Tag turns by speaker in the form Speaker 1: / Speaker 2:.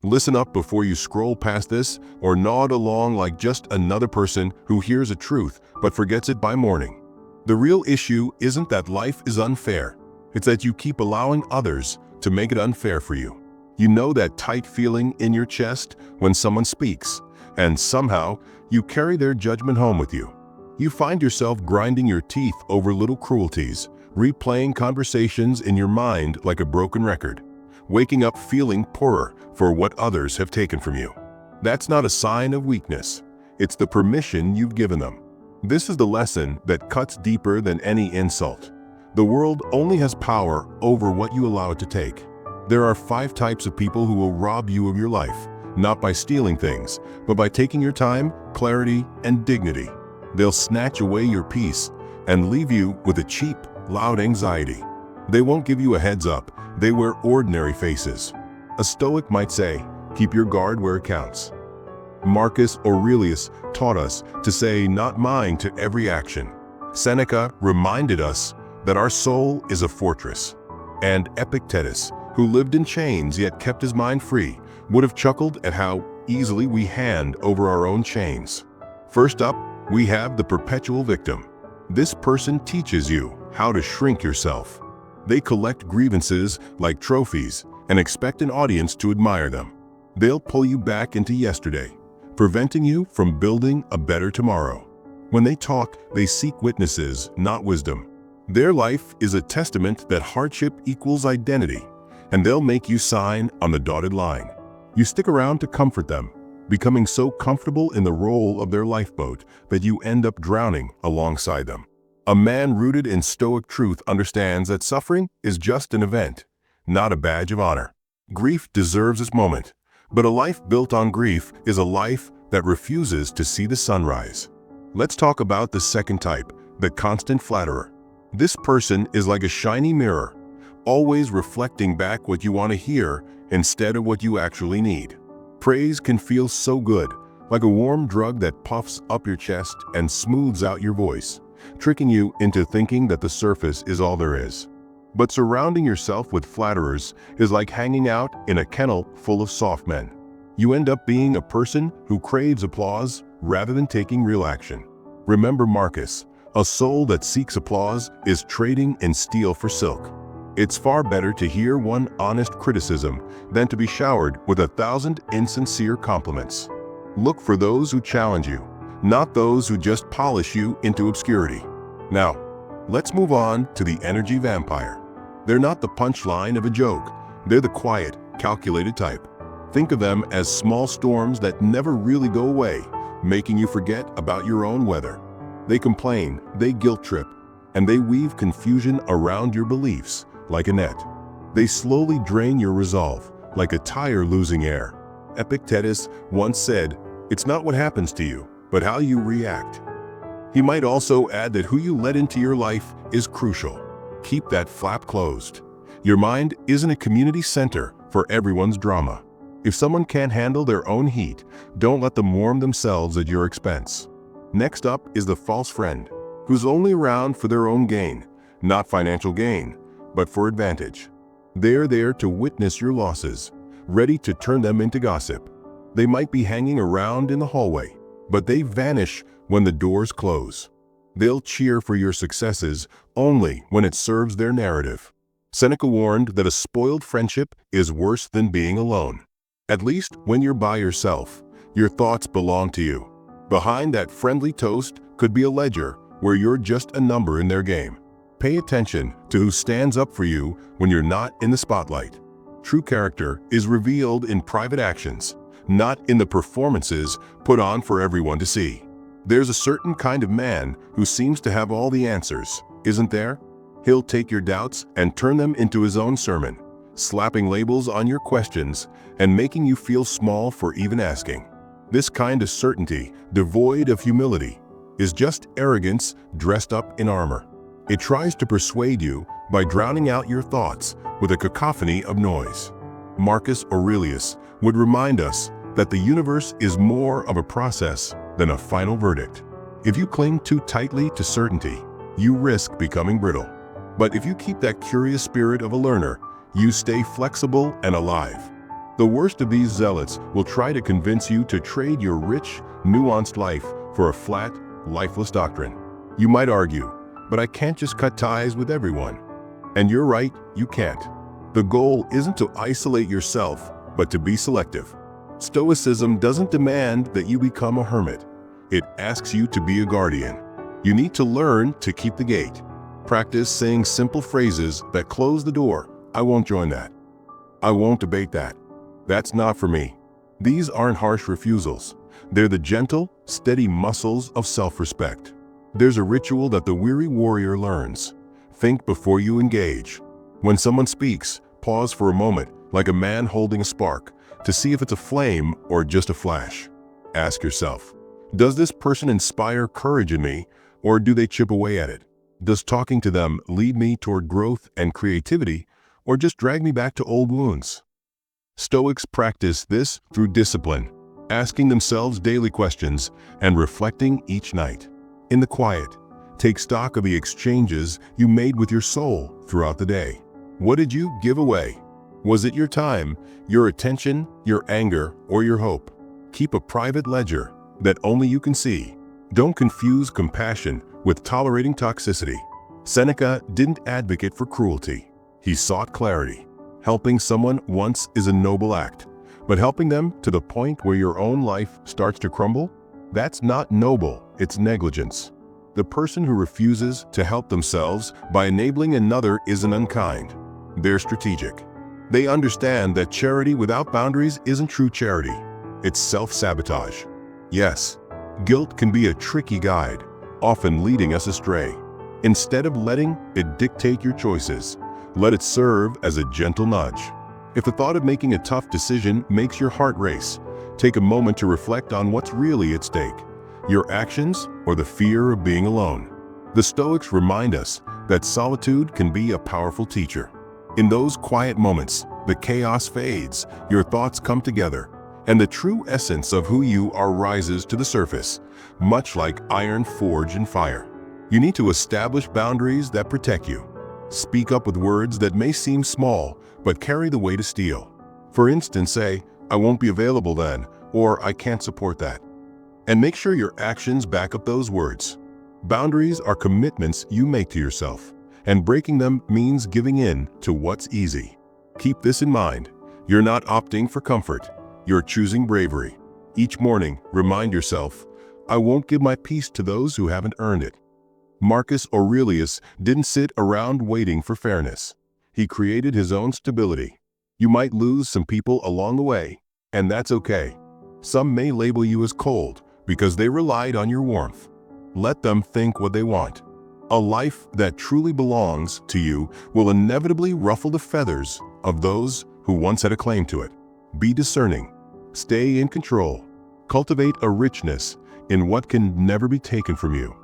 Speaker 1: Listen up before you scroll past this or nod along like just another person who hears a truth but forgets it by morning. The real issue isn't that life is unfair. It's that you keep allowing others to make it unfair for you. You know that tight feeling in your chest when someone speaks, and somehow you carry their judgment home with you. You find yourself grinding your teeth over little cruelties, replaying conversations in your mind like a broken record, waking up feeling poorer for what others have taken from you. That's not a sign of weakness. It's the permission you've given them. This is the lesson that cuts deeper than any insult. The world only has power over what you allow it to take. There are 5 types of people who will rob you of your life, not by stealing things, but by taking your time, clarity, and dignity. They'll snatch away your peace and leave you with a cheap, loud anxiety. They won't give you a heads up. They wear ordinary faces. A Stoic might say, keep your guard where it counts. Marcus Aurelius taught us to say not mine to every action. Seneca reminded us that our soul is a fortress. And Epictetus, who lived in chains yet kept his mind free, would have chuckled at how easily we hand over our own chains. First up, we have the perpetual victim. This person teaches you how to shrink yourself. They collect grievances like trophies and expect an audience to admire them. They'll pull you back into yesterday, preventing you from building a better tomorrow. When they talk, they seek witnesses, not wisdom. Their life is a testament that hardship equals identity, and they'll make you sign on the dotted line. You stick around to comfort them, becoming so comfortable in the role of their lifeboat that you end up drowning alongside them. A man rooted in Stoic truth understands that suffering is just an event, not a badge of honor. Grief deserves its moment, but a life built on grief is a life that refuses to see the sunrise. Let's talk about the second type, the constant flatterer. This person is like a shiny mirror, always reflecting back what you want to hear instead of what you actually need. Praise can feel so good, like a warm drug that puffs up your chest and smooths out your voice, tricking you into thinking that the surface is all there is. But surrounding yourself with flatterers is like hanging out in a kennel full of soft men. You end up being a person who craves applause rather than taking real action. Remember Marcus, a soul that seeks applause is trading in steel for silk. It's far better to hear one honest criticism than to be showered with 1,000 insincere compliments. Look for those who challenge you, not those who just polish you into obscurity. Now, let's move on to the energy vampire. They're not the punchline of a joke. They're the quiet, calculated type. Think of them as small storms that never really go away, making you forget about your own weather. They complain, they guilt trip, and they weave confusion around your beliefs like a net. They slowly drain your resolve, like a tire losing air. Epictetus once said, "It's not what happens to you, but how you react." He might also add that who you let into your life is crucial. Keep that flap closed. Your mind isn't a community center for everyone's drama. If someone can't handle their own heat, don't let them warm themselves at your expense. Next up is the false friend, who's only around for their own gain, not financial gain, but for advantage. They're there to witness your losses, ready to turn them into gossip. They might be hanging around in the hallway, but they vanish when the doors close. They'll cheer for your successes only when it serves their narrative. Seneca warned that a spoiled friendship is worse than being alone. At least when you're by yourself, your thoughts belong to you. Behind that friendly toast could be a ledger where you're just a number in their game. Pay attention to who stands up for you when you're not in the spotlight. True character is revealed in private actions, not in the performances put on for everyone to see. There's a certain kind of man who seems to have all the answers, isn't there? He'll take your doubts and turn them into his own sermon, slapping labels on your questions and making you feel small for even asking. This kind of certainty, devoid of humility, is just arrogance dressed up in armor. It tries to persuade you by drowning out your thoughts with a cacophony of noise. Marcus Aurelius would remind us that the universe is more of a process than a final verdict. If you cling too tightly to certainty, you risk becoming brittle. But if you keep that curious spirit of a learner, you stay flexible and alive. The worst of these zealots will try to convince you to trade your rich, nuanced life for a flat, lifeless doctrine. You might argue, but I can't just cut ties with everyone. And you're right, you can't. The goal isn't to isolate yourself, but to be selective. Stoicism doesn't demand that you become a hermit. It asks you to be a guardian. You need to learn to keep the gate. Practice saying simple phrases that close the door. I won't join that. I won't debate that. That's not for me. These aren't harsh refusals. They're the gentle, steady muscles of self-respect. There's a ritual that the weary warrior learns. Think before you engage. When someone speaks, pause for a moment, like a man holding a spark, to see if it's a flame or just a flash. Ask yourself, does this person inspire courage in me, or do they chip away at it? Does talking to them lead me toward growth and creativity, or just drag me back to old wounds? Stoics practice this through discipline, asking themselves daily questions and reflecting each night. In the quiet, take stock of the exchanges you made with your soul throughout the day. What did you give away? Was it your time, your attention, your anger, or your hope? Keep a private ledger that only you can see. Don't confuse compassion with tolerating toxicity. Seneca didn't advocate for cruelty. He sought clarity. Helping someone once is a noble act, but helping them to the point where your own life starts to crumble? That's not noble, it's negligence. The person who refuses to help themselves by enabling another isn't unkind. They're strategic. They understand that charity without boundaries isn't true charity. It's self-sabotage. Yes, guilt can be a tricky guide, often leading us astray. Instead of letting it dictate your choices, let it serve as a gentle nudge. If the thought of making a tough decision makes your heart race, take a moment to reflect on what's really at stake, your actions or the fear of being alone. The Stoics remind us that solitude can be a powerful teacher. In those quiet moments, the chaos fades, your thoughts come together, and the true essence of who you are rises to the surface, much like iron forged in fire. You need to establish boundaries that protect you. Speak up with words that may seem small, but carry the weight of steel. For instance, say, I won't be available then, or I can't support that. And make sure your actions back up those words. Boundaries are commitments you make to yourself, and breaking them means giving in to what's easy. Keep this in mind. You're not opting for comfort. You're choosing bravery. Each morning, remind yourself, I won't give my peace to those who haven't earned it. Marcus Aurelius didn't sit around waiting for fairness. He created his own stability. You might lose some people along the way, and that's okay. Some may label you as cold because they relied on your warmth. Let them think what they want. A life that truly belongs to you will inevitably ruffle the feathers of those who once had a claim to it. Be discerning. Stay in control. Cultivate a richness in what can never be taken from you.